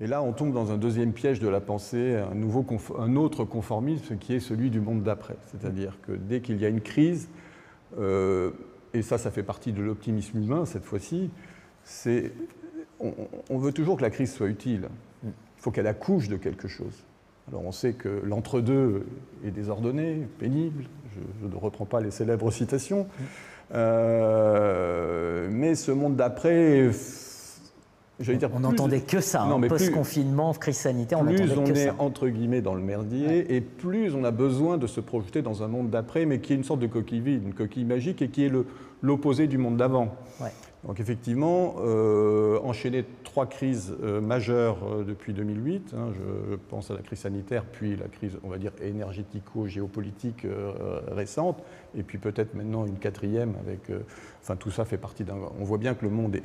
Et là, on tombe dans un deuxième piège de la pensée, un autre conformisme qui est celui du monde d'après. C'est-à-dire que dès qu'il y a une crise, et ça fait partie de l'optimisme humain cette fois-ci, on veut toujours que la crise soit utile. Il faut qu'elle accouche de quelque chose. Alors on sait que l'entre-deux est désordonné, pénible, je ne reprends pas les célèbres citations, mais ce monde d'après, j'allais dire... On n'entendait que ça, hein, post-confinement, crise sanitaire, on n'entendait que ça. Plus on est entre guillemets dans le merdier, et plus on a besoin de se projeter dans un monde d'après, mais qui est une sorte de coquille vide, une coquille magique, et qui est l'opposé du monde d'avant. Ouais. Donc effectivement, enchaîner 3 crises majeures depuis 2008, hein, je pense à la crise sanitaire, puis la crise, on va dire, énergético-géopolitique récente, et puis peut-être maintenant une 4e avec... enfin, tout ça fait partie d'un... On voit bien que le monde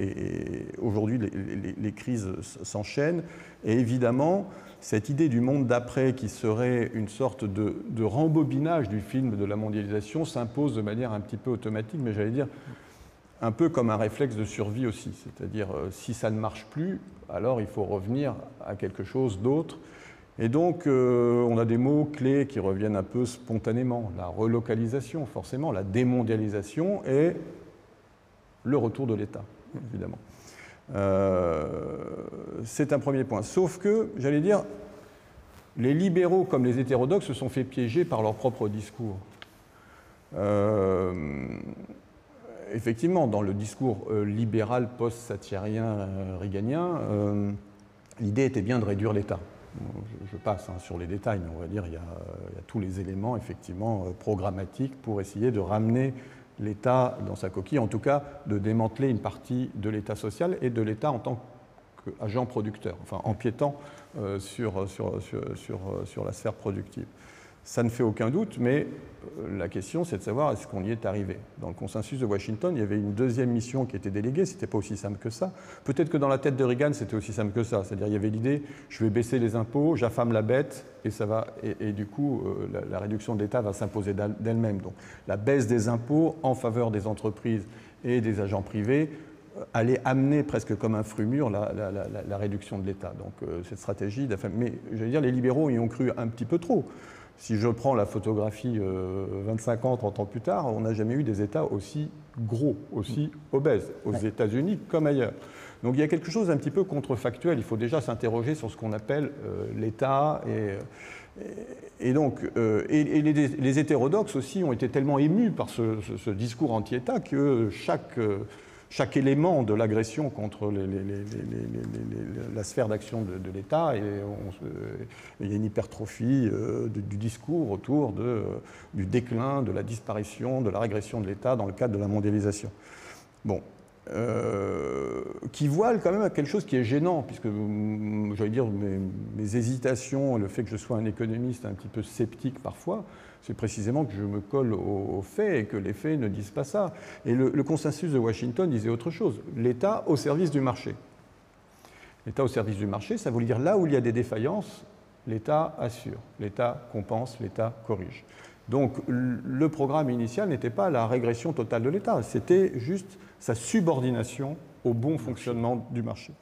aujourd'hui, les crises s'enchaînent, et évidemment, cette idée du monde d'après qui serait une sorte de rembobinage du film de la mondialisation s'impose de manière un petit peu automatique, mais j'allais dire... un peu comme un réflexe de survie aussi, c'est-à-dire si ça ne marche plus, alors il faut revenir à quelque chose d'autre. Et donc on a des mots clés qui reviennent un peu spontanément, la relocalisation forcément, la démondialisation et le retour de l'État, évidemment. C'est un premier point, sauf que, j'allais dire, les libéraux comme les hétérodoxes se sont fait piéger par leur propre discours. Effectivement, dans le discours libéral post-thatchérien réganien, l'idée était bien de réduire l'État. Je passe sur les détails, mais on va dire qu'il y a tous les éléments effectivement programmatiques pour essayer de ramener l'État dans sa coquille, en tout cas de démanteler une partie de l'État social et de l'État en tant qu'agent producteur, enfin empiétant sur la sphère productive. Ça ne fait aucun doute, mais la question, c'est de savoir est-ce qu'on y est arrivé. Dans le consensus de Washington, il y avait une deuxième mission qui était déléguée, c'était pas aussi simple que ça. Peut-être que dans la tête de Reagan, c'était aussi simple que ça. C'est-à-dire il y avait l'idée, je vais baisser les impôts, j'affame la bête, et ça va, et du coup, la réduction de l'État va s'imposer d'elle-même. Donc la baisse des impôts en faveur des entreprises et des agents privés allait amener presque comme un fruit mûr la réduction de l'État. Donc cette stratégie, mais j'allais dire, les libéraux y ont cru un petit peu trop. Si je prends la photographie 25 ans, 30 ans plus tard, on n'a jamais eu des États aussi gros, aussi obèses, aux États-Unis comme ailleurs. Donc il y a quelque chose d'un petit peu contrefactuel. Il faut déjà s'interroger sur ce qu'on appelle l'État. Et donc, les hétérodoxes aussi ont été tellement émus par ce discours anti-État que chaque élément de l'agression contre la sphère d'action de l'État, il y a une hypertrophie du discours autour du déclin, de la disparition, de la régression de l'État dans le cadre de la mondialisation. Bon, qui voile quand même à quelque chose qui est gênant, puisque, j'allais dire, mes hésitations, le fait que je sois un économiste un petit peu sceptique parfois, c'est précisément que je me colle aux faits et que les faits ne disent pas ça. Et le consensus de Washington disait autre chose, l'État au service du marché. L'État au service du marché, ça veut dire là où il y a des défaillances, l'État assure, l'État compense, l'État corrige. Donc le programme initial n'était pas la régression totale de l'État, c'était juste sa subordination au bon fonctionnement du marché.